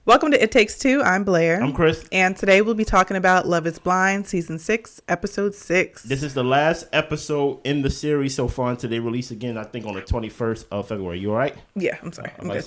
Welcome to It Takes Two. I'm Blair. I'm Chris. And today we'll be talking about Love is Blind, Season 6, Episode 6. This is the last episode in the series so far. Today release again, I think, on the 21st of February. You all right? Yeah, I'm sorry. I'm good.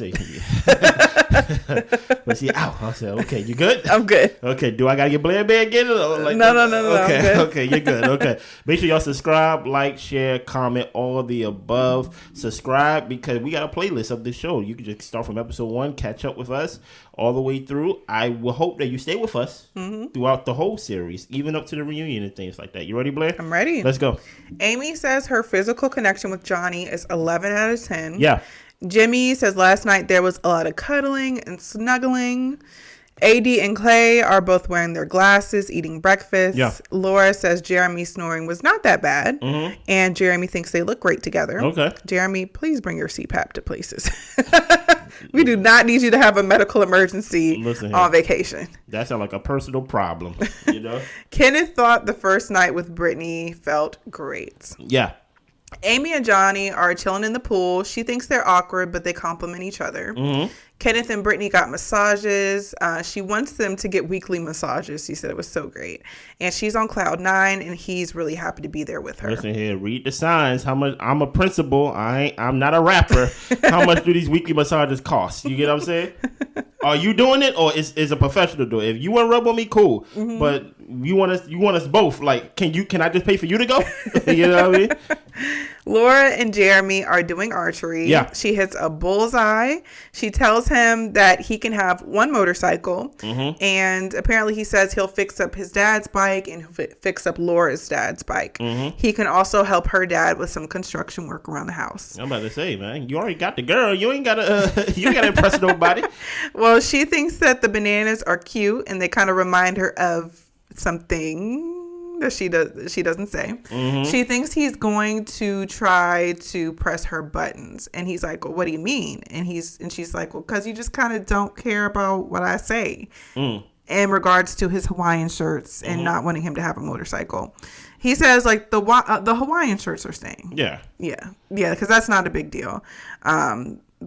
Let's see. Ow. I said, okay, you good? I'm good. Okay, do I got to get Blair back again? No. Okay, I'm good. okay, you're good. Okay. Make sure y'all subscribe, like, share, comment, all of the above. Subscribe because we got a playlist of this show. You can just start from episode 1, catch up with us all the way through. I will hope that you stay with us throughout the whole series, even up to the reunion and things like that. You ready, Blair? I'm ready. Let's go. Amy says her physical connection with Johnny is 11 out of 10. Yeah. Jimmy says last night there was a lot of cuddling and snuggling. AD and Clay are both wearing their glasses, eating breakfast. Yeah. Laura says Jeremy's snoring was not that bad. And Jeremy thinks they look great together. Okay. Jeremy, please bring your CPAP to places. We do not need you to have a medical emergency on vacation. That sounds like a personal problem, you know? Kenneth thought the first night with Brittany felt great. Yeah. Amy and Johnny are chilling in the pool. She thinks they're awkward, but they compliment each other. Kenneth and Brittany got massages. She wants them to get weekly massages. She said it was so great. And she's on cloud 9, and he's really happy to be there with her. Listen here, read the signs. How much? I'm a principal. I'm not a rapper. How much do these weekly massages cost? You get what I'm saying? Are you doing it, or is a professional doing it? If you want to rub on me, cool. But you want us both. Like, can I just pay for you to go? You know what I mean? Laura and Jeremy are doing archery. Yeah. She hits a bullseye. She tells him that he can have one motorcycle. And apparently he says he'll fix up his dad's bike and fix up Laura's dad's bike. He can also help her dad with some construction work around the house. I'm about to say, man, you already got the girl. You ain't got to impress nobody. Well, she thinks that the bananas are cute and they kind of remind her of something that she doesn't say. She thinks he's going to try to press her buttons, and he's like, well, what do you mean? And she's like, well, because you just kind of don't care about what I say in regards to his Hawaiian shirts and not wanting him to have a motorcycle. He says like the Hawaiian shirts are staying. Yeah, because that's not a big deal.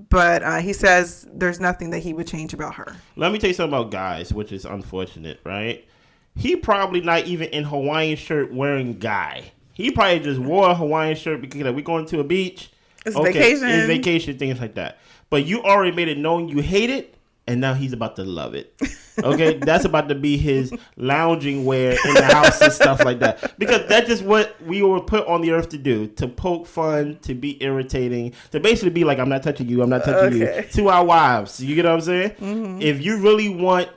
But he says there's nothing that he would change about her. Let me tell you something about guys, which is unfortunate, right? He probably not even in Hawaiian shirt wearing guy. He probably just wore a Hawaiian shirt because we're going to a beach. It's vacation. It's vacation, things like that. But you already made it known you hate it, and now he's about to love it. Okay? That's about to be his lounging wear in the house and stuff like that. Because that's just what we were put on the earth to do. To poke fun, to be irritating, to basically be like, I'm not touching you, you. To our wives. You get what I'm saying? If you really want,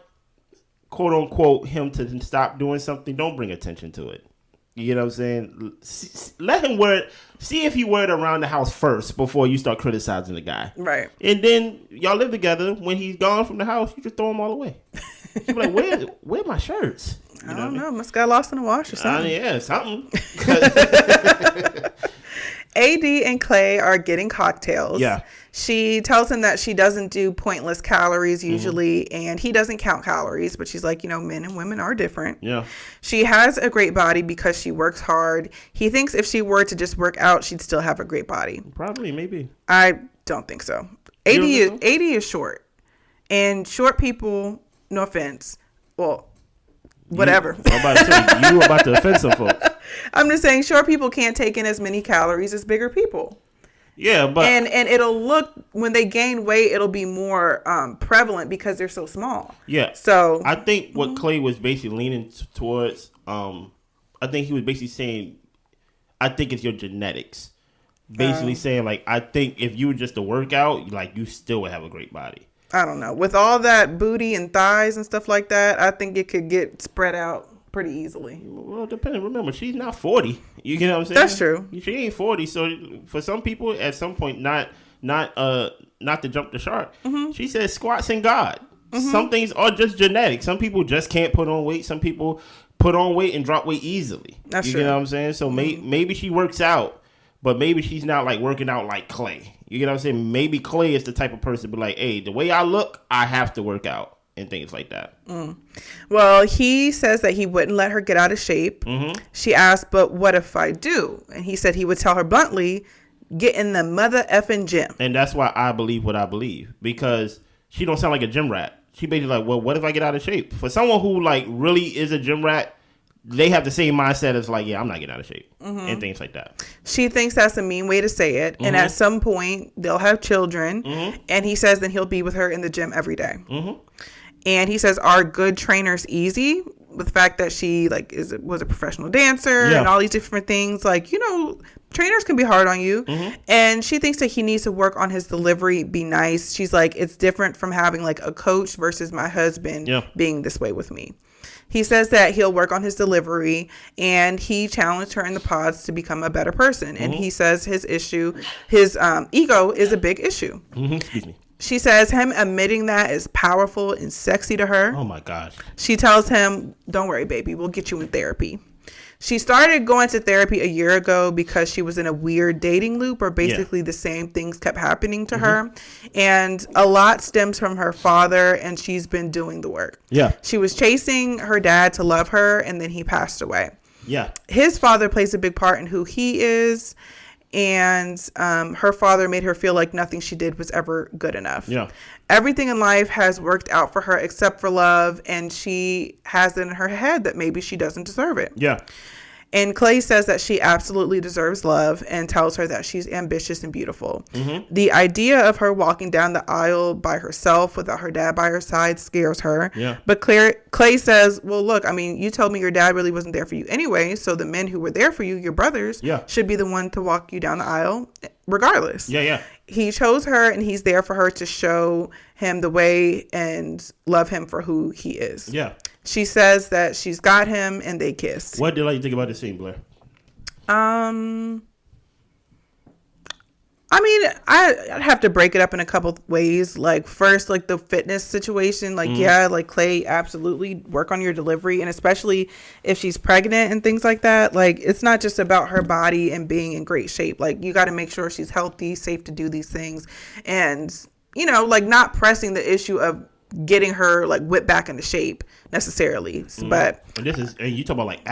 quote unquote, him to stop doing something, don't bring attention to it. You get what I'm saying? Let him wear it. See if he wear it around the house first before you start criticizing the guy. Right. And then y'all live together. When he's gone from the house, you just throw them all away. You be like, where my shirts? I don't know. Must got lost in the wash or something. Yeah, something. AD and Clay are getting cocktails. Yeah. She tells him that she doesn't do pointless calories usually, and he doesn't count calories, but she's like, men and women are different. Yeah. She has a great body because she works hard. He thinks if she were to just work out, she'd still have a great body. Probably, maybe. I don't think so. AD is short. And short people, no offense, well, whatever. I'm about to say, you about to offend some folks. I'm just saying short people can't take in as many calories as bigger people. Yeah, but and it'll look, when they gain weight, it'll be more prevalent because they're so small. Yeah. So I think what Clay was basically leaning towards, I think he was basically saying, I think it's your genetics. Basically saying, like, I think if you were just to work out, like, you still would have a great body. I don't know. With all that booty and thighs and stuff like that, I think it could get spread out pretty easily. Well, depending. Remember, she's not 40. You get what I'm saying? That's true. She ain't 40. So for some people, at some point, not to jump the shark. She says squats and God. Some things are just genetic. Some people just can't put on weight. Some people put on weight and drop weight easily. That's you true. You know what I'm saying? So maybe she works out, but maybe she's not like working out like Clay. You get what I'm saying? Maybe Clay is the type of person to be like, hey, the way I look, I have to work out. And things like that. Well, he says that he wouldn't let her get out of shape. She asked, but what if I do? And he said he would tell her bluntly, get in the mother effing gym. And that's why I believe what I believe. Because she don't sound like a gym rat. she basically like, well, what if I get out of shape? For someone who like really is a gym rat, they have the same mindset as like, yeah, I'm not getting out of shape and things like that. She thinks that's a mean way to say it. And at some point, they'll have children. And he says then he'll be with her in the gym every day. And he says, are good trainers easy? With the fact that she like was a professional dancer and all these different things. Like, you know, trainers can be hard on you. And she thinks that he needs to work on his delivery, be nice. She's like, it's different from having like a coach versus my husband being this way with me. He says that he'll work on his delivery, and he challenged her in the pods to become a better person. And he says his ego is a big issue. Excuse me. She says him admitting that is powerful and sexy to her. Oh, my gosh. She tells him, don't worry, baby. We'll get you in therapy. She started going to therapy a year ago because she was in a weird dating loop where basically the same things kept happening to her. And a lot stems from her father, and she's been doing the work. Yeah. She was chasing her dad to love her, and then he passed away. Yeah. His father plays a big part in who he is. And her father made her feel like nothing she did was ever good enough. Yeah. Everything in life has worked out for her except for love, and she has it in her head that maybe she doesn't deserve it. Yeah. And Clay says that she absolutely deserves love and tells her that she's ambitious and beautiful. The idea of her walking down the aisle by herself without her dad by her side scares her. Yeah. But Clay says, well, look, I mean, you told me your dad really wasn't there for you anyway, so the men who were there for you, your brothers, should be the one to walk you down the aisle regardless. Yeah. He chose her, and he's there for her to show him the way and love him for who he is. Yeah. She says that she's got him, and they kiss. What did you think about this scene, Blair? I mean, I'd have to break it up in a couple ways. Like, first, like the fitness situation. Like, like Clay, absolutely work on your delivery. And especially if she's pregnant and things like that. Like, it's not just about her body and being in great shape. Like, you got to make sure she's healthy, safe to do these things. And, you know, like not pressing the issue of getting her like whipped back into shape necessarily. But and you talk about like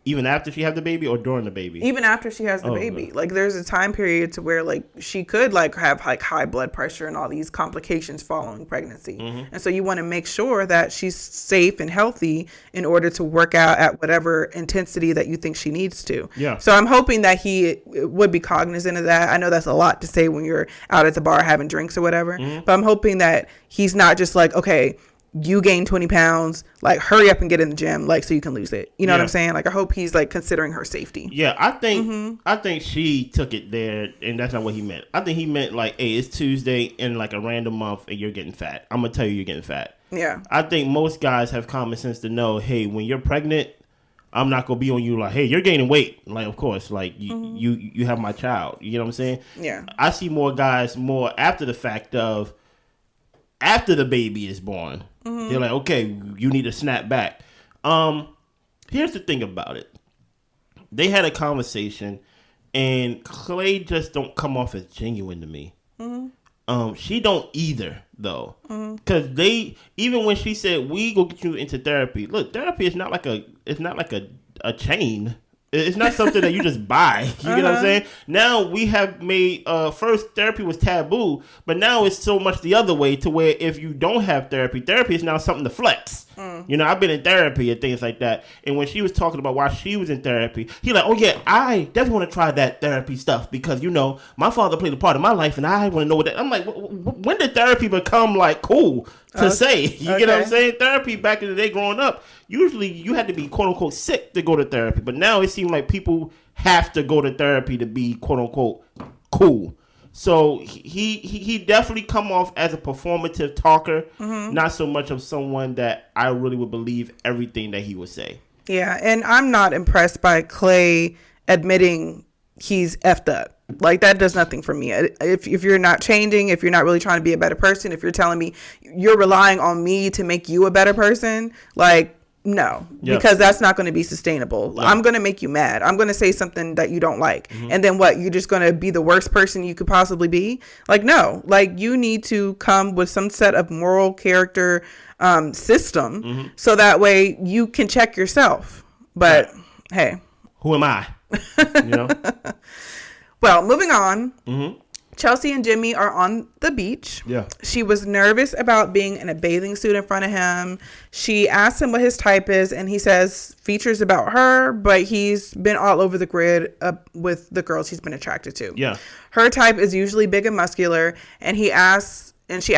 even after she had the baby or during the baby? Even after she has the baby. No. Like there's a time period to where like she could like have like high blood pressure and all these complications following pregnancy. And so you want to make sure that she's safe and healthy in order to work out at whatever intensity that you think she needs to. Yeah. So I'm hoping that he would be cognizant of that. I know that's a lot to say when you're out at the bar having drinks or whatever, but I'm hoping that he's not just like, okay, you gain 20 pounds, like hurry up and get in the gym, like so you can lose it. You know what I'm saying? Like I hope he's like considering her safety. Yeah, I think she took it there, and that's not what he meant. I think he meant like, hey, it's Tuesday in like a random month, and you're getting fat. I'm gonna tell you, you're getting fat. Yeah. I think most guys have common sense to know, hey, when you're pregnant, I'm not gonna be on you like, hey, you're gaining weight. Like, of course, like you have my child. You know what I'm saying? Yeah. I see more guys more after the fact of after the baby is born. They're like, okay, you need to snap back. Here's the thing about it. They had a conversation, and Clay just don't come off as genuine to me. She don't either, though. Because even when she said, we go get you into therapy. Look, therapy is not like a chain. It's not something that you just buy. You get what I'm saying? Now we have made, first therapy was taboo, but now it's so much the other way to where if you don't have therapy is now something to flex. You know, I've been in therapy and things like that. And when she was talking about why she was in therapy, he like, oh yeah, I definitely want to try that therapy stuff because, you know, my father played a part in my life and I want to know what that. I'm like, when did therapy become like cool to say? You get what I'm saying? Therapy back in the day growing up, usually you had to be quote unquote sick to go to therapy. But now it seems like people have to go to therapy to be quote unquote cool. So he definitely come off as a performative talker, not so much of someone that I really would believe everything that he would say. Yeah, and I'm not impressed by Clay admitting he's effed up. Like, that does nothing for me. If you're not changing, if you're not really trying to be a better person, if you're telling me you're relying on me to make you a better person, like, no, because that's not going to be sustainable. Yep. I'm going to make you mad. I'm going to say something that you don't like. And then what? You're just going to be the worst person you could possibly be? Like, no. Like, you need to come with some set of moral character system so that way you can check yourself. But, hey. Who am I? You know? Well, moving on Chelsea and Jimmy are on the beach. Yeah. She was nervous about being in a bathing suit in front of him. She asked him what his type is, and he says features about her, but he's been all over the grid with the girls he's been attracted to. Yeah. Her type is usually big and muscular, and he asks, would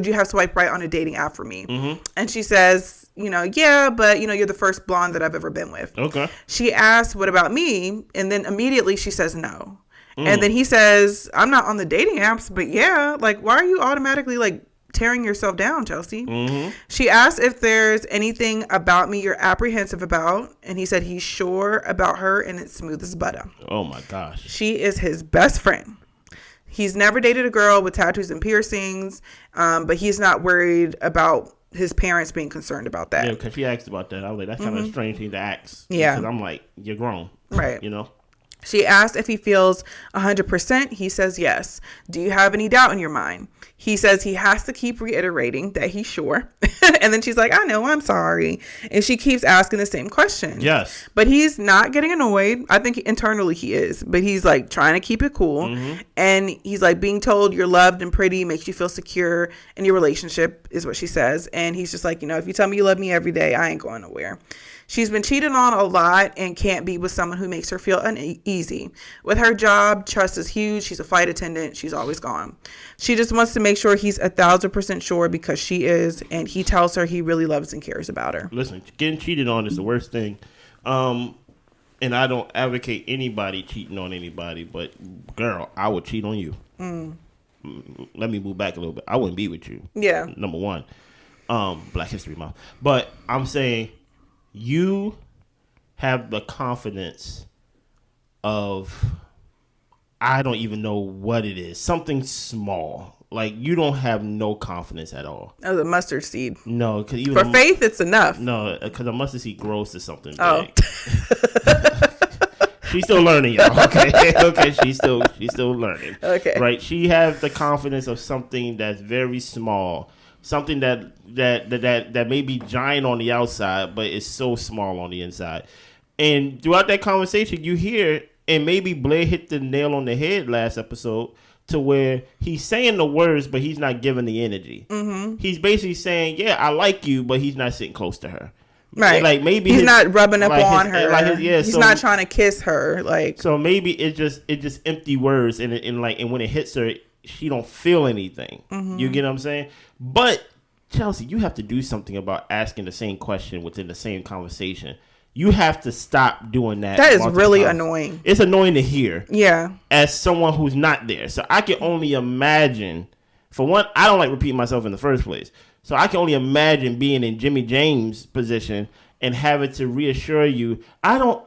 you have swipe right on a dating app for me? Mm-hmm. And she says, yeah, but, you're the first blonde that I've ever been with. Okay. She asks, what about me? And then immediately she says no. And then he says, I'm not on the dating apps, but yeah, like, why are you automatically like tearing yourself down, Chelsea? Mm-hmm. She asked if there's anything about me you're apprehensive about. And he said he's sure about her and it's smooth as butter. Oh my gosh. She is his best friend. He's never dated a girl with tattoos and piercings, but he's not worried about his parents being concerned about that. Yeah, because she asked about that. I was like, that's kind of a strange thing to ask. Yeah. Because I'm like, you're grown. Right. She asked if he feels 100%. He says yes. Do you have any doubt in your mind? He says he has to keep reiterating that he's sure. And then she's like, I know, I'm sorry. And she keeps asking the same question. Yes. But he's not getting annoyed. I think internally he is. But he's like trying to keep it cool. Mm-hmm. And he's like, being told you're loved and pretty makes you feel secure in your relationship is what she says. And he's just like, if you tell me you love me every day, I ain't going nowhere. She's been cheated on a lot and can't be with someone who makes her feel uneasy. With her job, trust is huge. She's a flight attendant. She's always gone. She just wants to make sure he's 1,000% sure because she is, and he tells her he really loves and cares about her. Listen, getting cheated on is the worst thing. And I don't advocate anybody cheating on anybody, but girl, I would cheat on you. Let me move back a little bit. I wouldn't be with you. Yeah. Number one, Black History Month. But I'm saying, you have the confidence of, I don't even know what it is, something small. Like, you don't have no confidence at all. Oh, the mustard seed. No, because even for faith, it's enough. No, because a mustard seed grows to something big. Oh. She's still learning, y'all. Okay, she's still learning. Okay, right. She has the confidence of something that's very small. Something that may be giant on the outside, but it's so small on the inside. And throughout that conversation, you hear, and maybe Blair hit the nail on the head last episode, to where he's saying the words, but he's not giving the energy. Mm-hmm. He's basically saying, yeah, I like you, but he's not sitting close to her. Right. Like, maybe he's not rubbing up on her. He's so, not trying to kiss her. Like, so maybe it's just empty words, and when it hits her, she don't feel anything. Mm-hmm. You get what I'm saying? But Chelsea, you have to do something about asking the same question within the same conversation. You have to stop doing that. That is really annoying. It's annoying to hear. Yeah. As someone who's not there. So I can only imagine, for one, I don't like repeating myself in the first place. So I can only imagine being in Jimmy James' position and having to reassure you.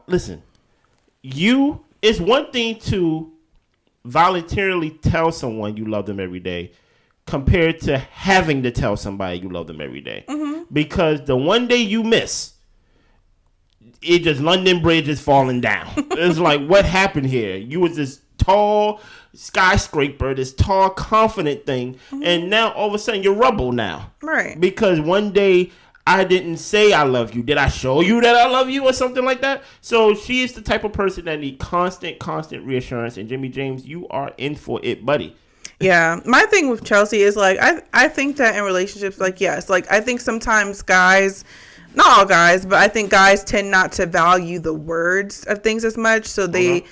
Listen, it's one thing to voluntarily tell someone you love them every day compared to having to tell somebody you love them every day. Mm-hmm. Because the one day you miss, it just, London Bridge is falling down. It's like, what happened here? You was this tall skyscraper, this tall, confident thing, mm-hmm. and now all of a sudden you're rubble now. Right. Because one day I didn't say I love you. Did I show you that I love you or something like that? So she is the type of person that needs constant reassurance. And Jimmy James, you are in for it, buddy. Yeah. My thing with Chelsea is like, I think that in relationships, like, yes, like I think sometimes guys, not all guys, but I think guys tend not to value the words of things as much. So they,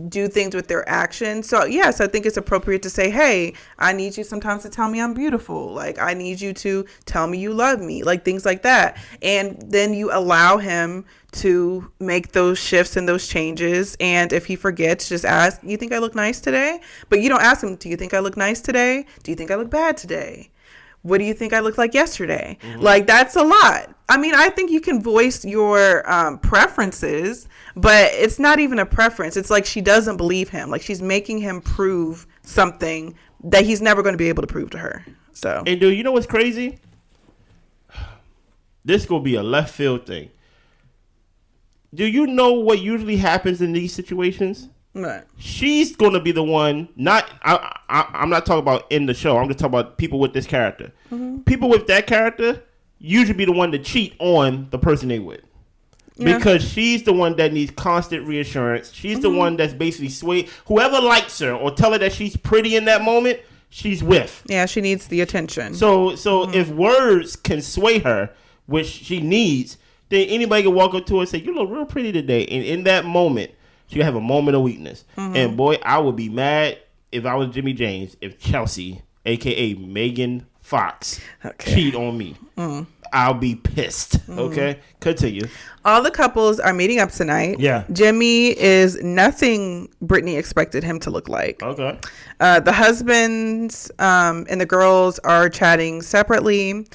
do things with their actions. So yes, I think it's appropriate to say, hey, I need you sometimes to tell me I'm beautiful. Like, I need you to tell me you love me, like things like that. And then you allow him to make those shifts and those changes. And if he forgets, just ask, you think I look nice today? But you don't ask him, do you think I look nice today? Do you think I look bad today? What do you think I looked like yesterday? Mm-hmm. Like, that's a lot. I mean, I think you can voice your preferences, but it's not even a preference. It's like she doesn't believe him. Like, she's making him prove something that he's never going to be able to prove to her. So, and dude, you know what's crazy? This gonna be a left field thing. Do you know what usually happens in these situations? Right. She's going to be the one, I'm not talking about in the show. I'm just talking about people with this character. Mm-hmm. People with that character usually be the one to cheat on the person they with. Because she's the one that needs constant reassurance. She's the one that's basically swayed. Whoever likes her or tell her that she's pretty in that moment, she's with. Yeah, she needs the attention. So if words can sway her, which she needs, then anybody can walk up to her and say, you look real pretty today. And in that moment, she'll have a moment of weakness. And boy, I would be mad if I was Jimmy James, if Chelsea, a.k.a. Megan Fox, cheat on me. I'll be pissed. Okay? Continue. All the couples are meeting up tonight. Yeah. Jimmy is nothing Brittany expected him to look like. Okay. The husbands and the girls are chatting separately.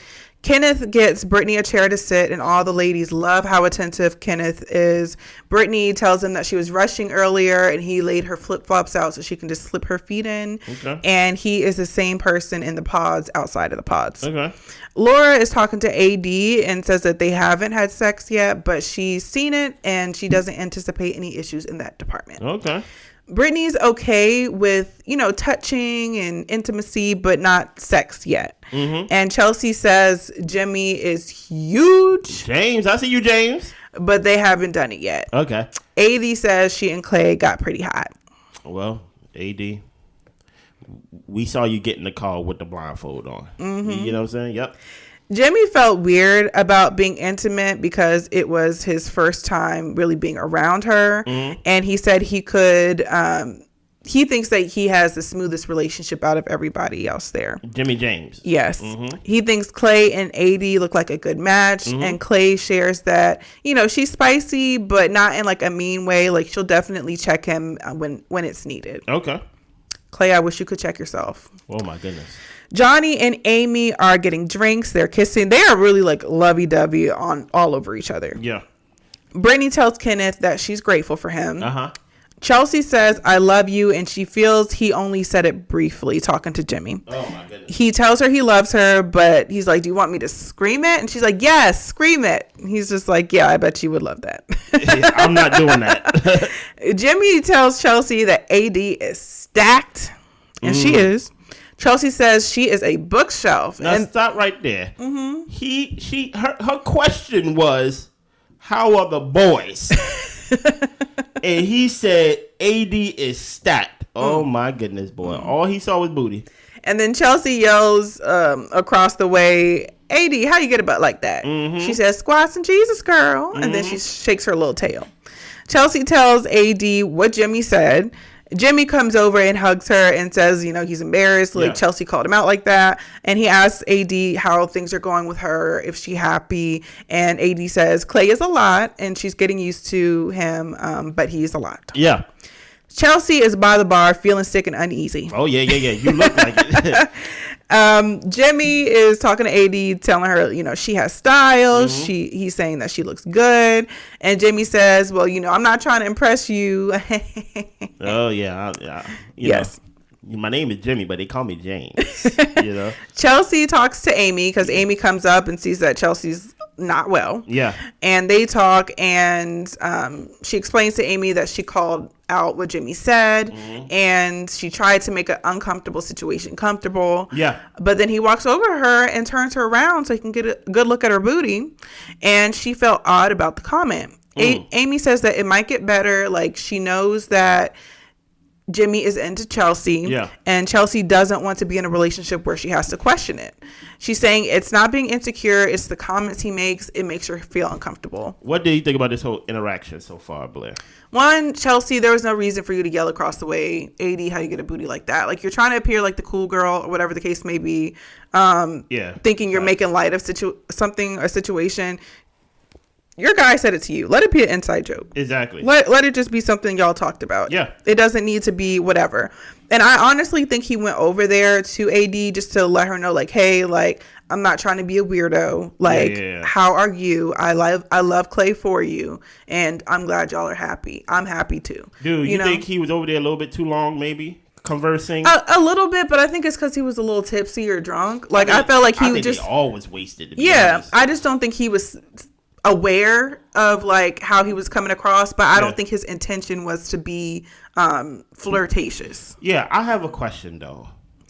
Kenneth gets Brittany a chair to sit, and all the ladies love how attentive Kenneth is. Brittany tells him that she was rushing earlier, and he laid her flip-flops out so she can just slip her feet in. Okay. And he is the same person in the pods outside of the pods. Okay. Laura is talking to AD and says that they haven't had sex yet, but she's seen it, and she doesn't anticipate any issues in that department. Okay. Brittany's okay with, touching and intimacy, but not sex yet. And Chelsea says Jimmy is huge. James, I see you, James. But they haven't done it yet. Okay. AD says she and Clay got pretty hot. Well, AD, we saw you get in the car with the blindfold on. You know what I'm saying? Yep. Jimmy felt weird about being intimate because it was his first time really being around her. And he said he could, he thinks that he has the smoothest relationship out of everybody else there. Jimmy James. Yes. He thinks Clay and AD look like a good match. And Clay shares that, she's spicy, but not in like a mean way. Like she'll definitely check him when it's needed. Okay. Clay, I wish you could check yourself. Oh my goodness. Johnny and Amy are getting drinks. They're kissing. They are really like lovey-dovey on all over each other. Yeah. Brittany tells Kenneth that she's grateful for him. Chelsea says, I love you, and she feels he only said it briefly, talking to Jimmy. Oh, my goodness. He tells her he loves her, but he's like, do you want me to scream it? And she's like, yes, scream it. And he's just like, yeah, I bet you would love that. I'm not doing that. Jimmy tells Chelsea that AD is stacked, and she is. Chelsea says she is a bookshelf. Now stop right there. Her question was, how are the boys? And he said AD is stacked. Oh my goodness, boy. All he saw was booty. And then Chelsea yells across the way, AD, how you get a butt like that? She says, squats and Jesus, girl. And then she shakes her little tail. Chelsea tells AD what Jimmy said. Jimmy comes over and hugs her and says, he's embarrassed. Like Chelsea called him out like that. And he asks AD how things are going with her, if she's happy. And AD says Clay is a lot and she's getting used to him, but he's a lot. Yeah. Chelsea is by the bar feeling sick and uneasy. Oh, yeah. You look like it. Jimmy is talking to AD, telling her, she has style. He's saying that she looks good. And Jimmy says, well, I'm not trying to impress you. Oh, yeah. Yes. My name is Jimmy, but they call me James. Chelsea talks to Amy because Amy comes up and sees that Chelsea's not well. Yeah. And they talk, and she explains to Amy that she called out what Jimmy said, and she tried to make an uncomfortable situation comfortable. Yeah. But then he walks over to her and turns her around so he can get a good look at her booty, and she felt odd about the comment. Amy says that it might get better. Like, she knows that Jimmy is into Chelsea, and Chelsea doesn't want to be in a relationship where she has to question it. She's saying it's not being insecure, it's the comments he makes. It makes her feel uncomfortable. What do you think about this whole interaction so far, Blair? One, Chelsea, there was no reason for you to yell across the way, AD, how you get a booty like that. Like, you're trying to appear like the cool girl or whatever the case may be, thinking you're making light of a situation. Your guy said it to you. Let it be an inside joke. Exactly. Let it just be something y'all talked about. Yeah. It doesn't need to be whatever. And I honestly think he went over there to AD just to let her know, like, hey, like, I'm not trying to be a weirdo. Like, how are you? I love Clay for you. And I'm glad y'all are happy. I'm happy too. Dude, you think he was over there a little bit too long, maybe? Conversing? A little bit, but I think it's because he was a little tipsy or drunk. Like, I felt like he was just... they always wasted. Yeah. I just don't think he was aware of like how he was coming across, but I don't think his intention was to be flirtatious. Yeah, I have a question though.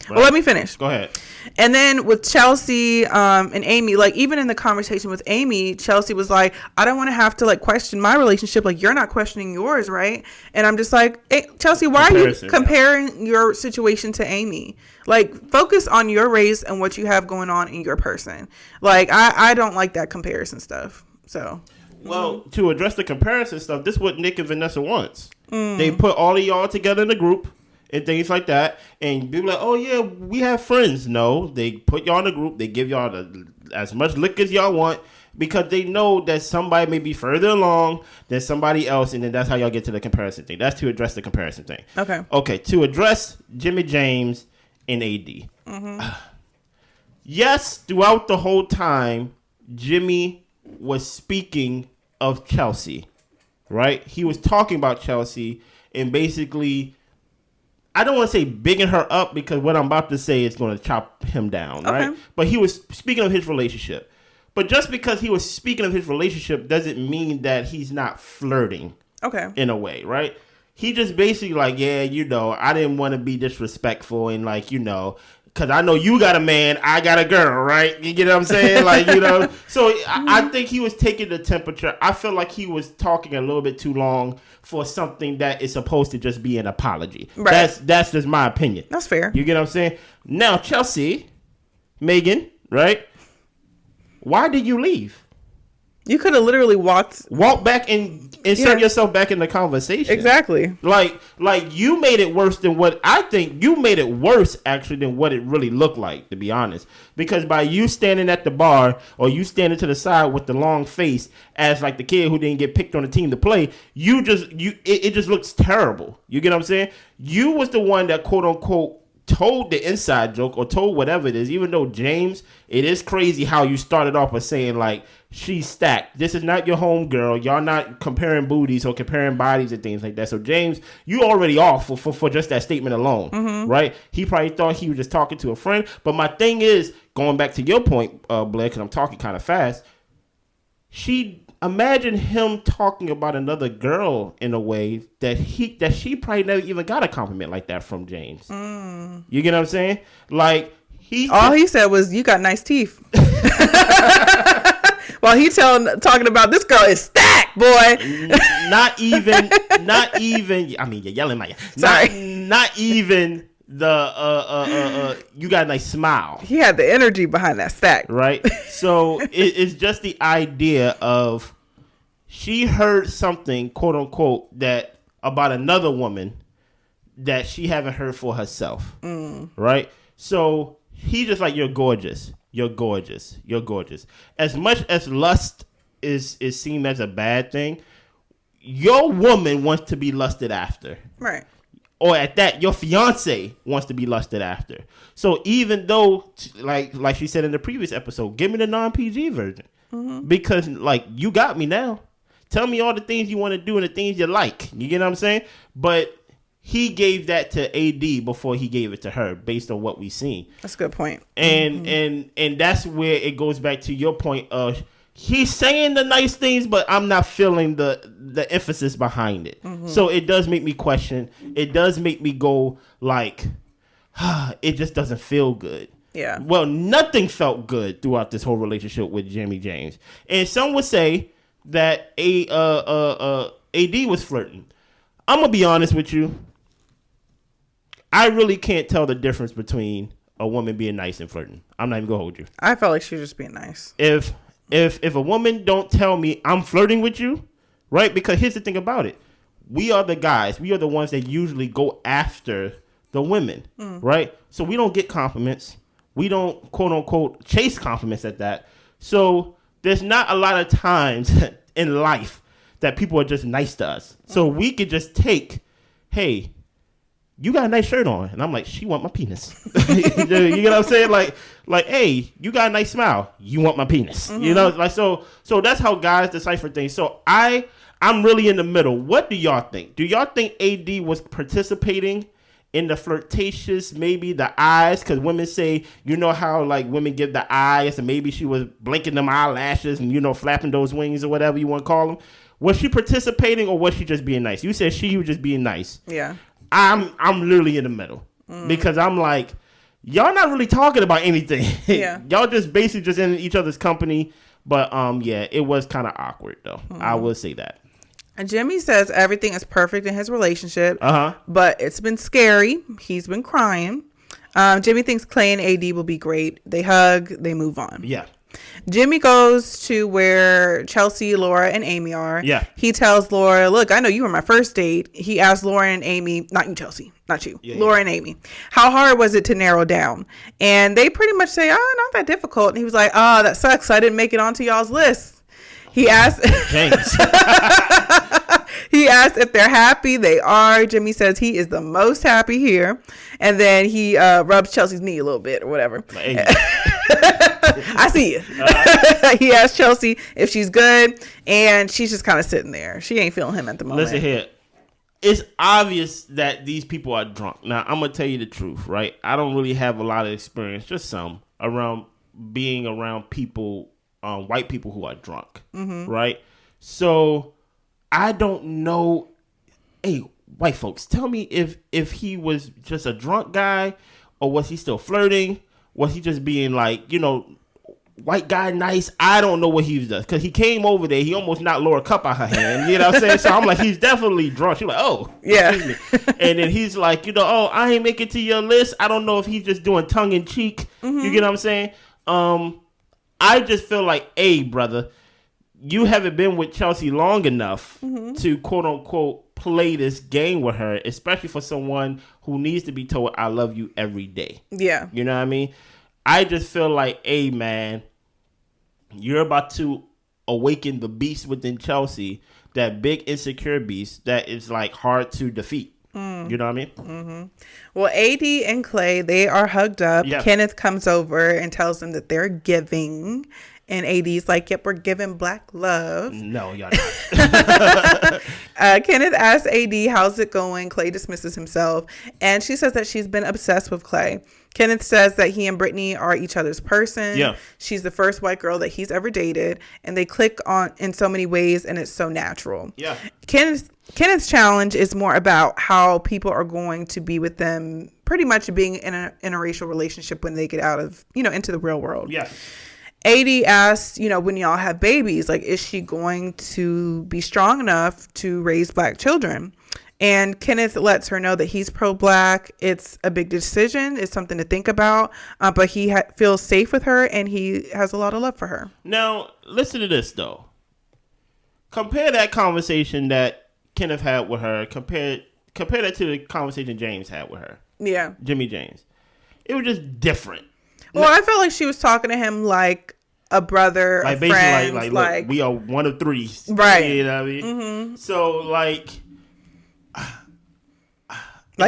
Right? Well, let me finish. Go ahead. And then with Chelsea and Amy, like even in the conversation with Amy, Chelsea was like, I don't want to have to like question my relationship. Like you're not questioning yours, right? And I'm just like, hey, Chelsea, why are you comparing your situation to Amy? Like focus on your race and what you have going on in your person. Like I don't like that comparison stuff. So. Well, to address the comparison stuff, this is what Nick and Vanessa wants. They put all of y'all together in a group and things like that, and be like, oh yeah, we have friends. No, they put y'all in a group. They give y'all as much lick as y'all want because they know that somebody may be further along than somebody else, and then that's how y'all get to the comparison thing. That's to address the comparison thing. Okay, to address Jimmy James and AD. Yes, throughout the whole time, Jimmy was speaking of Chelsea, right? He was talking about Chelsea and basically, I don't want to say bigging her up because what I'm about to say is going to chop him down, right? But he was speaking of his relationship. But just because he was speaking of his relationship doesn't mean that he's not flirting in a way, right? He just basically like, yeah, you know, I didn't want to be disrespectful and like, you know, because I know you got a man, I got a girl, right? You get what I'm saying? Like, you know. So I think he was taking the temperature. I feel like he was talking a little bit too long for something that is supposed to just be an apology. Right. That's just my opinion. That's fair. You get what I'm saying? Now, Chelsea, Megan, right? Why did you leave? You could have literally walk back and insert yourself back in the conversation. Exactly. Like you made it worse than what I think you made it worse actually than what it really looked like, to be honest. Because by you standing at the bar or you standing to the side with the long face as like the kid who didn't get picked on the team to play, it just looks terrible. You get what I'm saying? You was the one that quote unquote told the inside joke or told whatever it is, even though James, it is crazy how you started off with saying like, she's stacked. This is not your home girl. Y'all not comparing booties or comparing bodies and things like that. So James, you already off for just that statement alone, right? He probably thought he was just talking to a friend. But my thing is, going back to your point, Blair, because I'm talking kind of fast, imagine him talking about another girl in a way that she probably never even got a compliment like that from James. You get what I'm saying? Like all he said was, "You got nice teeth." While he talking about this girl is stacked, boy. Not even. I mean, you're yelling my. Sorry. Not even the you got a nice smile. He had the energy behind that stack, right? So it's just the idea of she heard something, quote unquote, that about another woman that she haven't heard for herself, right? So he just like, you're gorgeous. You're gorgeous. You're gorgeous. As much as lust is seen as a bad thing, your woman wants to be lusted after. Right. Or at that, your fiance wants to be lusted after. So even though, like she said in the previous episode, give me the non-PG version. Because, like, you got me now. Tell me all the things you want to do and the things you like. You get what I'm saying? But he gave that to AD before he gave it to her, based on what we've seen. That's a good point. And that's where it goes back to your point of he's saying the nice things, but I'm not feeling the emphasis behind it. So it does make me question. It does make me go like, it just doesn't feel good. Yeah. Well, nothing felt good throughout this whole relationship with Jimmy James. And some would say that AD was flirting. I'm going to be honest with you. I really can't tell the difference between a woman being nice and flirting. I'm not even gonna hold you. I felt like she was just being nice. If a woman don't tell me I'm flirting with you, right? Because here's the thing about it. We are the guys. We are the ones that usually go after the women, right? So we don't get compliments. We don't, quote unquote, chase compliments at that. So there's not a lot of times in life that people are just nice to us. So we could just take, hey, you got a nice shirt on. And I'm like, she want my penis. You get what I'm saying? Like, hey, you got a nice smile. You want my penis. You know, like, so that's how guys decipher things. So I'm really in the middle. What do y'all think? Do y'all think AD was participating in the flirtatious, maybe the eyes? Because women say, you know how like women give the eyes, and maybe she was blinking them eyelashes and, you know, flapping those wings or whatever you want to call them. Was she participating or was she just being nice? You said she was just being nice. Yeah. I'm literally in the middle because I'm like, y'all not really talking about anything. Yeah. Y'all just basically just in each other's company. But yeah, it was kind of awkward though. I will say that. And Jimmy says everything is perfect in his relationship, but it's been scary. He's been crying. Jimmy thinks Clay and AD will be great. They hug, they move on. Yeah. Jimmy goes to where Chelsea, Laura, and Amy are. Yeah. He tells Laura, look, I know you were my first date. He asked Laura and Amy, not you, Chelsea, not you, Laura and Amy, how hard was it to narrow down? And they pretty much say, oh, not that difficult. And he was like, oh, that sucks. I didn't make it onto y'all's list. He asked, James. He asked if they're happy. They are. Jimmy says he is the most happy here. And then he rubs Chelsea's knee a little bit or whatever. Hey. I see you. He asked Chelsea if she's good, and she's just kind of sitting there. She ain't feeling him at the moment. Listen here. It's obvious that these people are drunk. Now, I'm going to tell you the truth, right? I don't really have a lot of experience, just some, around being around people, white people who are drunk, right? So, I don't know. Hey, white folks, tell me if he was just a drunk guy, or was he still flirting? Was he just being like, white guy nice? I don't know what he was doing. Because he came over there, he almost knocked Laura cup out her hand. You know what I'm saying? So I'm like, he's definitely drunk. She's like, oh. Yeah. And then he's like, oh, I ain't make it to your list. I don't know if he's just doing tongue in cheek. You get what I'm saying? I just feel like, hey, brother, you haven't been with Chelsea long enough to quote unquote play this game with her, especially for someone who needs to be told I love you every day. Yeah. You know what I mean? I just feel like, hey man, you're about to awaken the beast within Chelsea, that big insecure beast that is like hard to defeat. You know what I mean? Mm-hmm. Well, AD and Clay, they are hugged up. Yeah. Kenneth comes over and tells them that they're giving. And AD's like, yep, we're giving black love. No, y'all not. Kenneth asks AD, how's it going? Clay dismisses himself. And she says that she's been obsessed with Clay. Kenneth says that he and Brittany are each other's person. Yeah. She's the first white girl that he's ever dated. And they click on in so many ways, and it's so natural. Yeah. Kenneth's challenge is more about how people are going to be with them pretty much being in a interracial relationship when they get out of, into the real world. Yeah. AD asks, when y'all have babies, like, is she going to be strong enough to raise black children? And Kenneth lets her know that he's pro-black. It's a big decision. It's something to think about. But he feels safe with her, and he has a lot of love for her. Now, listen to this, though. Compare that conversation that Kenneth had with her. Compare that to the conversation James had with her. Yeah. Jimmy James. It was just different. Well, I felt like she was talking to him like a brother, like a friend. Like, look, we are one of three. Right. You know what I mean? Mm-hmm. So, like,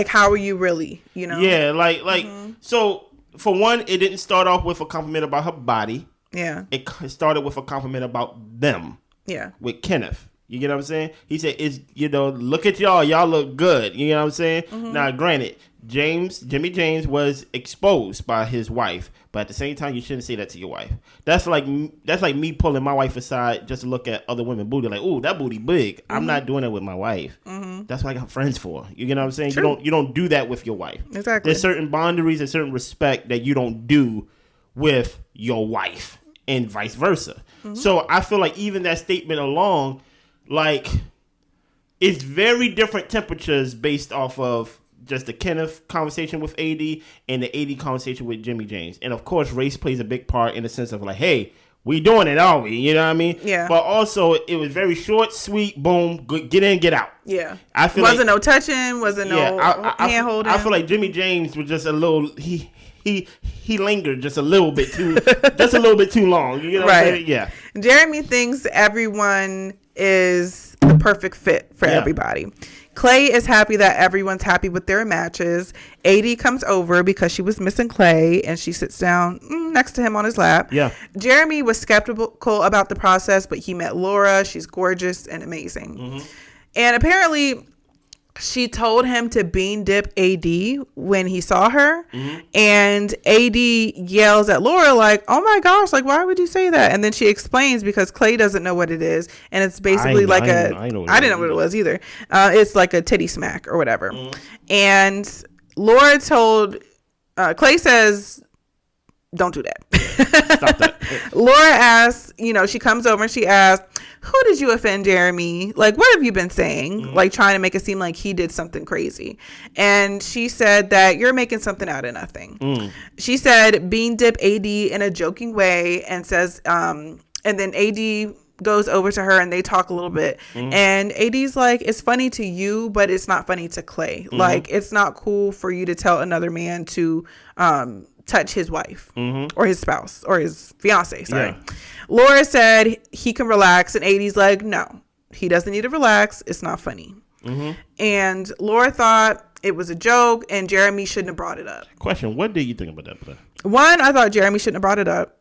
how are you really, Yeah, so, for one, it didn't start off with a compliment about her body. Yeah. It started with a compliment about them. Yeah. With Kenneth. You get what I'm saying? He said, look at y'all. Y'all look good. You know what I'm saying? Mm-hmm. Now, granted, Jimmy James was exposed by his wife, but at the same time, you shouldn't say that to your wife. That's like me pulling my wife aside just to look at other women's booty, like, ooh, that booty big. Mm-hmm. I'm not doing it with my wife. Mm-hmm. That's what I got friends for. You get what I'm saying? True. You don't do that with your wife. Exactly. There's certain boundaries and certain respect that you don't do with your wife, and vice versa. Mm-hmm. So I feel like even that statement alone, like, it's very different temperatures based off of just the Kenneth conversation with AD and the AD conversation with Jimmy James. And of course, race plays a big part in the sense of like, hey, we doing it, are we? You know what I mean? Yeah. But also, it was very short, sweet, boom, good, get in, get out. Yeah. I feel wasn't no touching, wasn't no hand holding. I feel like Jimmy James was just a little, he lingered just a little bit too, long. You know what I'm saying? Yeah. Jeremy thinks everyone is the perfect fit for everybody. Clay is happy that everyone's happy with their matches. AD comes over because she was missing Clay, and she sits down next to him on his lap. Yeah. Jeremy was skeptical about the process, but he met Laura. She's gorgeous and amazing. Mm-hmm. And apparently, she told him to bean dip AD when he saw her. Mm-hmm. And AD yells at Laura like, oh my gosh, like, why would you say that? And then she explains because Clay doesn't know what it is. And it's basically I didn't know what it was either. It's like a titty smack or whatever. Mm-hmm. And Laura told Clay says, don't do that. Stop that. Laura asks, she comes over and she asks, who did you offend, Jeremy? Like, what have you been saying? Mm-hmm. Like, trying to make it seem like he did something crazy. And she said that you're making something out of nothing. Mm. She said, bean dip AD in a joking way, and says, and then AD goes over to her and they talk a little bit. Mm-hmm. And AD's like, it's funny to you, but it's not funny to Clay. Mm-hmm. Like, it's not cool for you to tell another man to touch his wife or his spouse or his fiance. Sorry. Yeah. Laura said he can relax, and AD's like, no, he doesn't need to relax. It's not funny. Mm-hmm. And Laura thought it was a joke, and Jeremy shouldn't have brought it up. Question: what do you think about that? One, I thought Jeremy shouldn't have brought it up.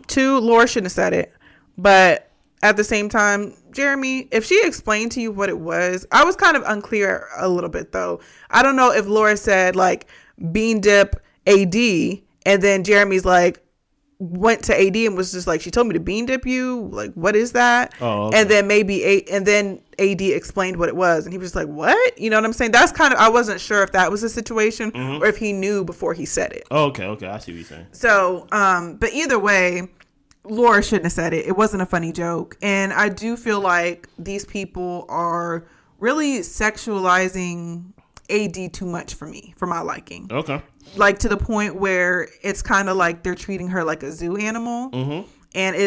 Two, Laura shouldn't have said it. But at the same time, Jeremy, if she explained to you what it was, I was kind of unclear a little bit, though. I don't know if Laura said, like, bean dip AD, and then Jeremy's like, went to AD and was just like, she told me to bean dip you. Like, what is that? Oh, okay. And then AD explained what it was, and he was just like, what? You know what I'm saying? That's kind of, I wasn't sure if that was a situation or if he knew before he said it. Oh, okay. I see what you're saying. So, but either way, Laura shouldn't have said it. It wasn't a funny joke. And I do feel like these people are really sexualizing AD too much for me, for my liking. Okay. Like, to the point where it's kind of like they're treating her like a zoo animal. Mm-hmm. And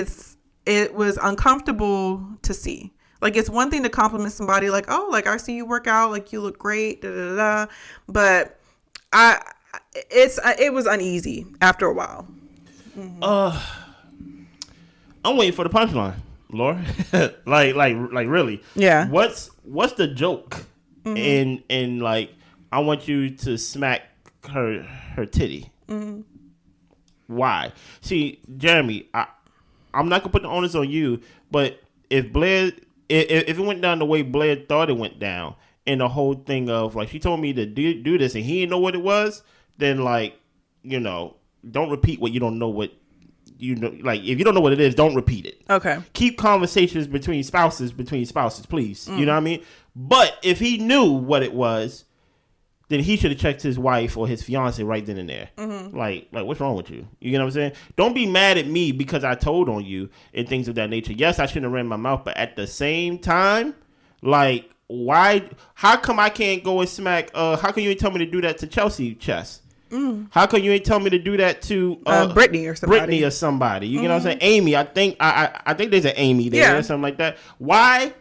it was uncomfortable to see. Like, it's one thing to compliment somebody like, oh, like, I see you work out, like, you look great, da da da. But it was uneasy after a while. Mm-hmm. I'm waiting for the punchline, Laura. like really. Yeah. What's the joke? Mm-hmm. And like, I want you to smack her titty. Mm-hmm. Why? See, Jeremy, I'm not gonna put the onus on you, but if it went down the way Blair thought it went down, and the whole thing of like, she told me to do this and he didn't know what it was, then like, don't repeat what you don't know what. Like, if you don't know what it is, don't repeat it. Okay. Keep conversations between spouses, please. You know what I mean? But if he knew what it was, then he should have checked his wife or his fiance right then and there. Mm-hmm. Like, what's wrong with you? You know what I'm saying? Don't be mad at me because I told on you and things of that nature. Yes, I shouldn't have ran my mouth, but at the same time, like, why? How come I can't go and smack? How come you ain't tell me to do that to Chelsea Chess? Mm. How come you ain't tell me to do that to Brittany or somebody? You know what I'm saying? Amy, I think there's an Amy there or something like that. Why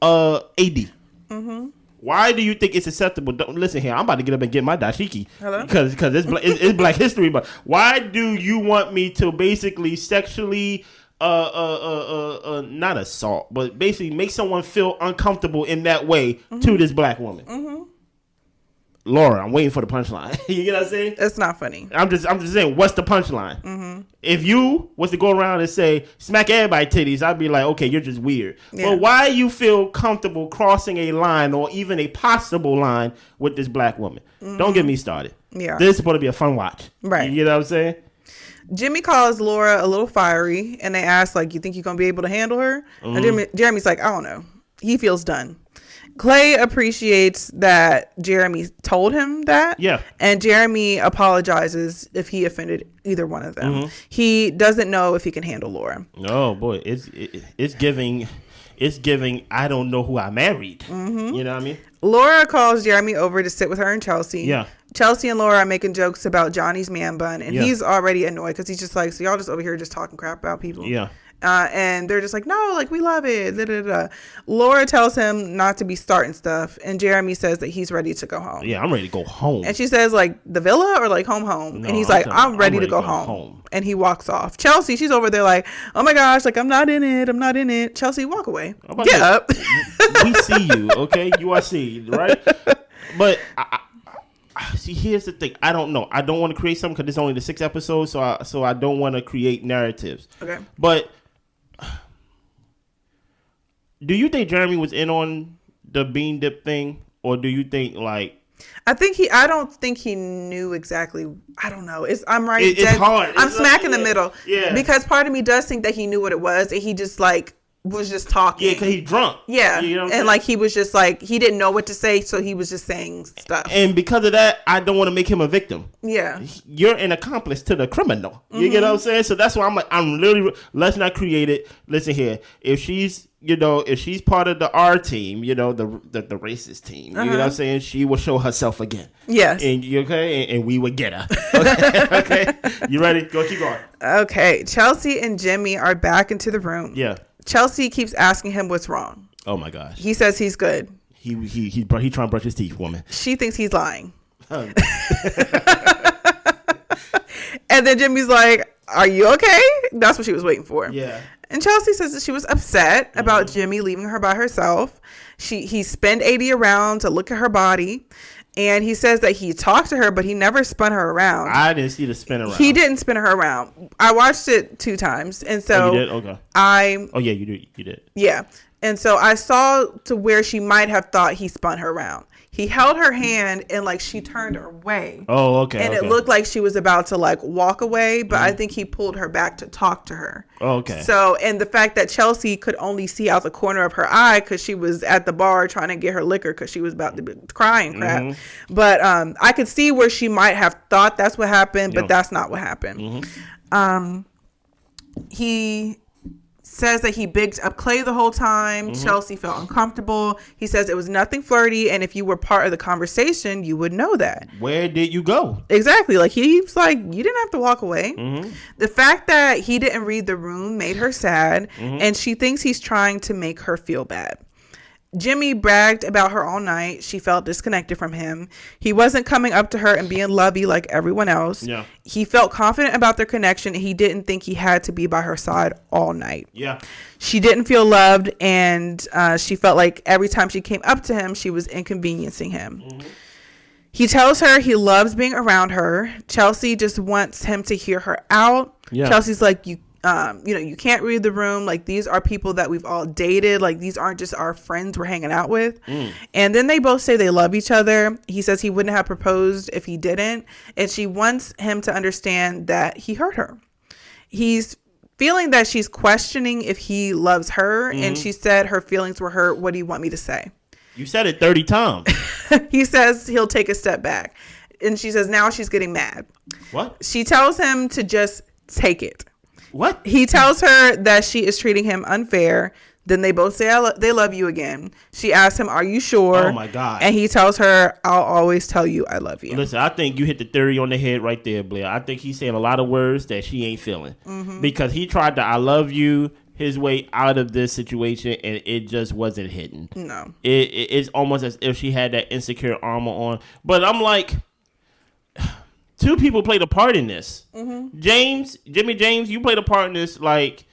AD? Mm-hmm. Why do you think it's acceptable? Don't listen here. I'm about to get up and get my dashiki. Hello? Because it's Black History Month. Why do you want me to basically sexually not assault, but basically make someone feel uncomfortable in that way to this black woman? Mm-hmm. Laura, I'm waiting for the punchline. You get what I'm saying? It's not funny. I'm just saying, what's the punchline? Mm-hmm. If you was to go around and say, smack everybody titties, I'd be like, okay, you're just weird. Yeah. But why you feel comfortable crossing a line or even a possible line with this black woman? Mm-hmm. Don't get me started. Yeah. This is supposed to be a fun watch. Right. You know what I'm saying? Jimmy calls Laura a little fiery, and they ask, like, you think you're going to be able to handle her? Mm-hmm. And Jeremy's like, I don't know. He feels done. Clay appreciates that Jeremy told him that. Yeah. And Jeremy apologizes if he offended either one of them. Mm-hmm. He doesn't know if he can handle Laura. Oh, boy. It's giving I don't know who I married. Mm-hmm. You know what I mean? Laura calls Jeremy over to sit with her and Chelsea. Yeah. Chelsea and Laura are making jokes about Johnny's man bun. And he's already annoyed because he's just like, so y'all just over here just talking crap about people. Yeah. And they're just like, no, like, we love it. Da, da, da. Laura tells him not to be starting stuff. And Jeremy says that he's ready to go home. Yeah, I'm ready to go home. And she says, like, the villa or like home? No, and he's like, I'm ready to go home. And he walks off. Chelsea, she's over there like, oh my gosh, like, I'm not in it. Chelsea, walk away. Get up. We see you, okay? You are seen, right? But see, here's the thing. I don't know. I don't want to create something because it's only the 6th episode, so I don't want to create narratives. Okay. But do you think Jeremy was in on the bean dip thing, or do you think like? I don't think he knew exactly. I don't know. I'm right. It's hard. I'm smack in the middle. Yeah. Because part of me does think that he knew what it was, and he just like was just talking. Yeah, because he's drunk. Yeah. You know what I'm and saying? like he was just like, he didn't know what to say, so he was just saying stuff. And because of that, I don't want to make him a victim. Yeah. You're an accomplice to the criminal. You get what I'm saying? So that's why I'm like, I'm literally, let's not create it. Listen here. If she's part of the R team, the racist team, you know what I'm saying? She will show herself again. Yes. And and we would get her. Okay. You ready? Go, keep going. Okay. Chelsea and Jimmy are back into the room. Yeah. Chelsea keeps asking him what's wrong. Oh my gosh. He says he's good. He trying to brush his teeth, woman. She thinks he's lying. And then Jimmy's like, are you okay? That's what she was waiting for. Yeah. And Chelsea says that she was upset about Jimmy leaving her by herself. He spun 80 around to look at her body. And he says that he talked to her, but he never spun her around. I didn't see the spin around. He didn't spin her around. I watched it 2 times. And so you did? Okay. Oh, yeah, you did. Yeah. And so I saw to where she might have thought he spun her around. He held her hand and like she turned away. Oh, okay. And it looked like she was about to like walk away, but I think he pulled her back to talk to her. Oh, okay. So, and the fact that Chelsea could only see out the corner of her eye because she was at the bar trying to get her liquor because she was about to be crying crap. But I could see where she might have thought that's what happened, but that's not what happened. He says that he bigged up Clay the whole time. Chelsea felt uncomfortable. He says it was nothing flirty, and if you were part of the conversation, you would know that. Where did you go? Exactly. Like he's like, you didn't have to walk away. The fact that he didn't read the room made her sad, and she thinks he's trying to make her feel bad. Jimmy bragged about her all night. She felt disconnected from him. He wasn't coming up to her and being lovey like everyone else. Yeah. He felt confident about their connection. He didn't think he had to be by her side all night. Yeah. She didn't feel loved, and she felt like every time she came up to him, she was inconveniencing him. He tells her he loves being around her. Chelsea just wants him to hear her out. Yeah. Chelsea's like, you can't read the room. Like, these are people that we've all dated. Like, these aren't just our friends we're hanging out with. And then they both say they love each other. He says he wouldn't have proposed if he didn't. And she wants him to understand that he hurt her. He's feeling that she's questioning if he loves her. And she said her feelings were hurt. What do you want me to say? You said it 30 times. He says he'll take a step back. And she says now she's getting mad. What? She tells him to just take it. What? He tells her that she is treating him unfair. Then they both say they love you again. She asks him, are you sure? Oh, my God. And he tells her, I'll always tell you I love you. Listen, I think you hit the theory on the head right there, Blair. I think he's saying a lot of words that she ain't feeling. Because he tried to I love you his way out of this situation, and it just wasn't hitting. No. It's almost as if she had that insecure armor on. But I'm like... 2 people played a part in this. Jimmy James, you played a part in this. Like,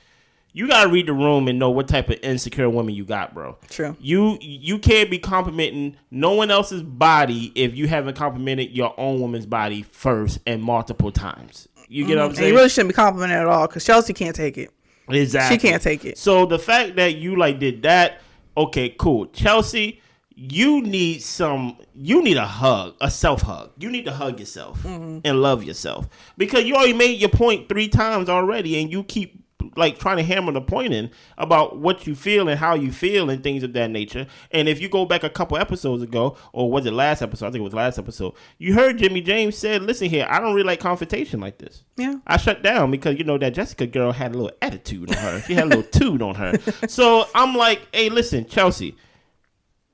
you gotta read the room and know what type of insecure woman you got, bro. True. You can't be complimenting no one else's body if you haven't complimented your own woman's body first and multiple times. You get what I'm saying? And you really shouldn't be complimenting at all because Chelsea can't take it. Exactly. She can't take it. So the fact that you did that, okay, cool. Chelsea, you need a hug, a self-hug. You need to hug yourself and love yourself because you already made your point 3 times already, and you keep trying to hammer the point in about what you feel and how you feel and things of that nature. And if you go back a couple episodes ago, or was it last episode? I think it was last episode. You heard Jimmy James said, listen here, I don't really like confrontation like this. Yeah. I shut down because that Jessica girl had a little attitude on her. She had a little toot on her. So I'm like, hey, listen, Chelsea,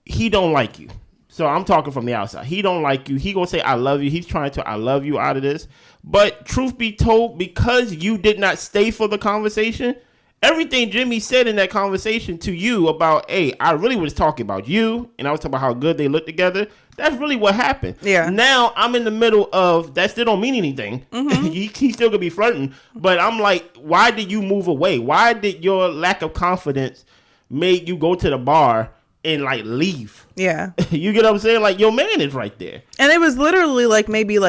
he don't like you. So I'm talking from the outside. He don't like you. He gonna say I love you. He's trying to I love you out of this. But truth be told, because you did not stay for the conversation, everything Jimmy said in that conversation to you about, hey, I really was talking about you, and I was talking about how good they look together. That's really what happened. Yeah. Now I'm in the middle of that. Still don't mean anything. He still could be flirting. But I'm like, why did you move away? Why did your lack of confidence make you go to the bar and leave? Yeah. You get what I'm saying? Your man is right there. And it was literally maybe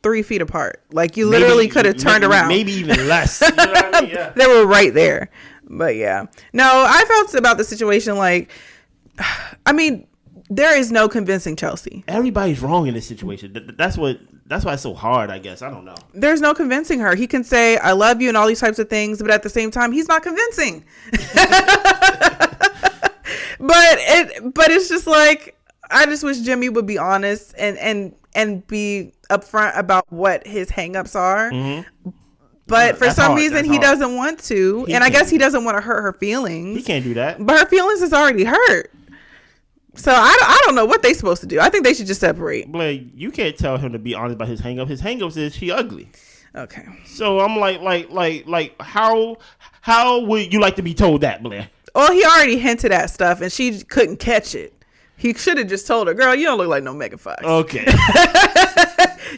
3 feet apart. You literally could have turned around. Maybe even less. You know what I mean? Yeah. They were right there. But yeah. No, I felt about the situation There is no convincing Chelsea. Everybody's wrong in this situation. That's why it's so hard, I guess. I don't know. There's no convincing her. He can say, I love you and all these types of things, but at the same time, he's not convincing. But it's just like, I just wish Jimmy would be honest and be upfront about what his hangups are. Mm-hmm. But for some reason, he doesn't want to. And I guess he doesn't want to hurt her feelings. He can't do that. But her feelings is already hurt. So I don't know what they're supposed to do. I think they should just separate. Blair, you can't tell him to be honest about his hang-up. His hang-ups is she ugly. Okay. So I'm like, how would you like to be told that, Blair? Well, he already hinted at stuff, and she couldn't catch it. He should have just told her, girl, you don't look like no Megan Fox. Okay.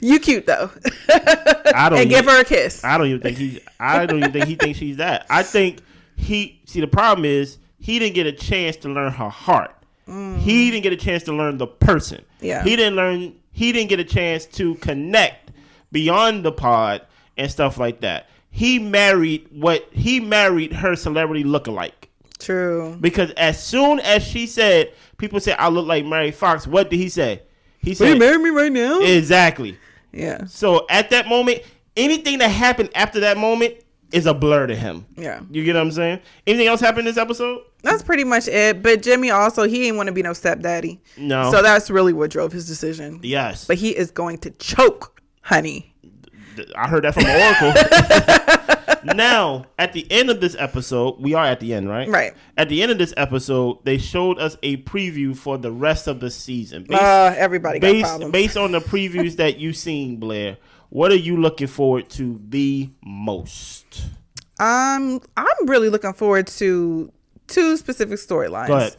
You cute, though. And give her a kiss. I don't even think he thinks she's that. I think the problem is he didn't get a chance to learn her heart. He didn't get a chance to learn the person. Yeah. He didn't get a chance to connect beyond the pod and stuff like that. He married her celebrity lookalike. True. Because as soon as she said, people said, I look like Mary Fox, what did he say? He said, will you marry me right now? Exactly. Yeah. So at that moment, anything that happened after that moment is a blur to him. Yeah. You get what I'm saying? Anything else happened in this episode? That's pretty much it. But Jimmy also, he didn't want to be no stepdaddy. No. So that's really what drove his decision. Yes. But he is going to choke, honey. I heard that from Oracle. Now, at the end of this episode, we are at the end, right? Right. At the end of this episode, they showed us a preview for the rest of the season. Everybody got problems. Based on the previews that you've seen, Blair, what are you looking forward to the most? I'm really looking forward to two specific storylines. Go ahead.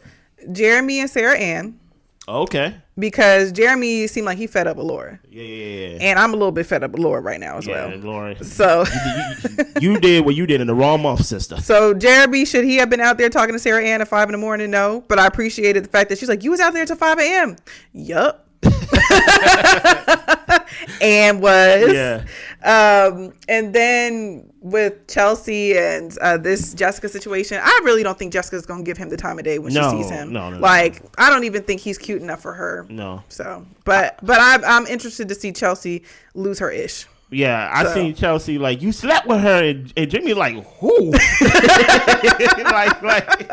Jeremy and Sarah Ann. Okay. Because Jeremy seemed like he fed up with Laura. Yeah. And I'm a little bit fed up with Laura right now as well. Laura. So you did what you did in the wrong month, sister. So Jeremy, should he have been out there talking to Sarah Ann at 5 a.m? No. But I appreciated the fact that she's like, you was out there till 5 a.m. Yup. And was. Yeah. And then with Chelsea and this Jessica situation, I really don't think Jessica's gonna give him the time of day when she sees him. No. Like, I don't even think he's cute enough for her. No. So, but I'm interested to see Chelsea lose her ish. Yeah, I seen Chelsea like, you slept with her, and Jimmy like, who? like,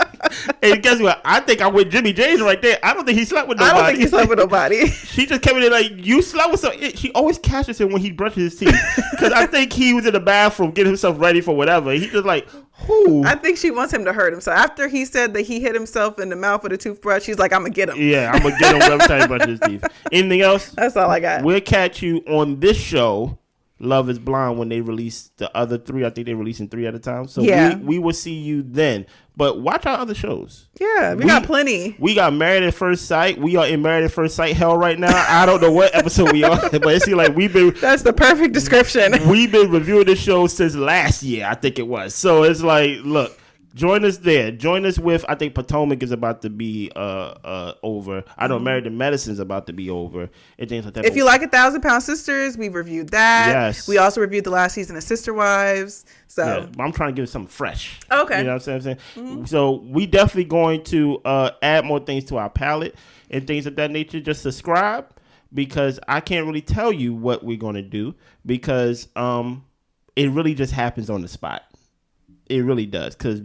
and guess what? I think I'm with Jimmy James right there. I don't think he slept with nobody. I don't think he slept with nobody. She just came in there like, you slept with some. She always catches him when he brushes his teeth, because I think he was in the bathroom getting himself ready for whatever. He just like, who? I think she wants him to hurt him. So after he said that he hit himself in the mouth with a toothbrush, she's like, I'm gonna get him. Yeah, I'm gonna get him every time he brushes his teeth. Anything else? That's all I got. We'll catch you on this show, Love is Blind, when they release the other 3. I think they're releasing 3 at a time. So we will see you then. But watch our other shows. Yeah, we got plenty. We got Married at First Sight. We are in Married at First Sight hell right now. I don't know what episode we are, but it seems like we've been... That's the perfect description. We've been reviewing this show since last year, I think it was. So it's like, look, join us there. Join us with, I think Potomac is about to be over. I know Married to Medicine's about to be over. And things like that. If you like 1,000 Pound Sisters, we reviewed that. Yes. We also reviewed the last season of Sister Wives. So yeah, I'm trying to give it something fresh. Okay. You know what I'm saying? Mm-hmm. So we definitely going to add more things to our palette and things of that nature. Just subscribe, because I can't really tell you what we're going to do, because it really just happens on the spot. It really does, because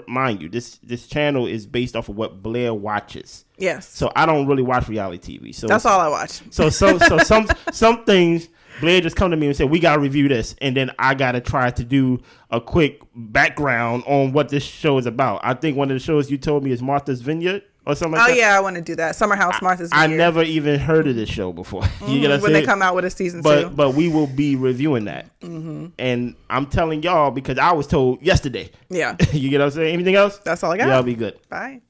mind you, this channel is based off of what Blair watches. Yes. So I don't really watch reality TV. So that's all I watch. So some things Blair just come to me and say, we gotta review this, and then I gotta try to do a quick background on what this show is about. I think one of the shows you told me is Martha's Vineyard or something like that. Oh yeah, I want to do that. Summer House, Martha's Vineyard. I never even heard of this show before. You get when they come out with a season 2. But we will be reviewing that. Mm-hmm. And I'm telling y'all because I was told yesterday. Yeah. You get what I'm saying? Anything else? That's all I got. Y'all be good. Bye.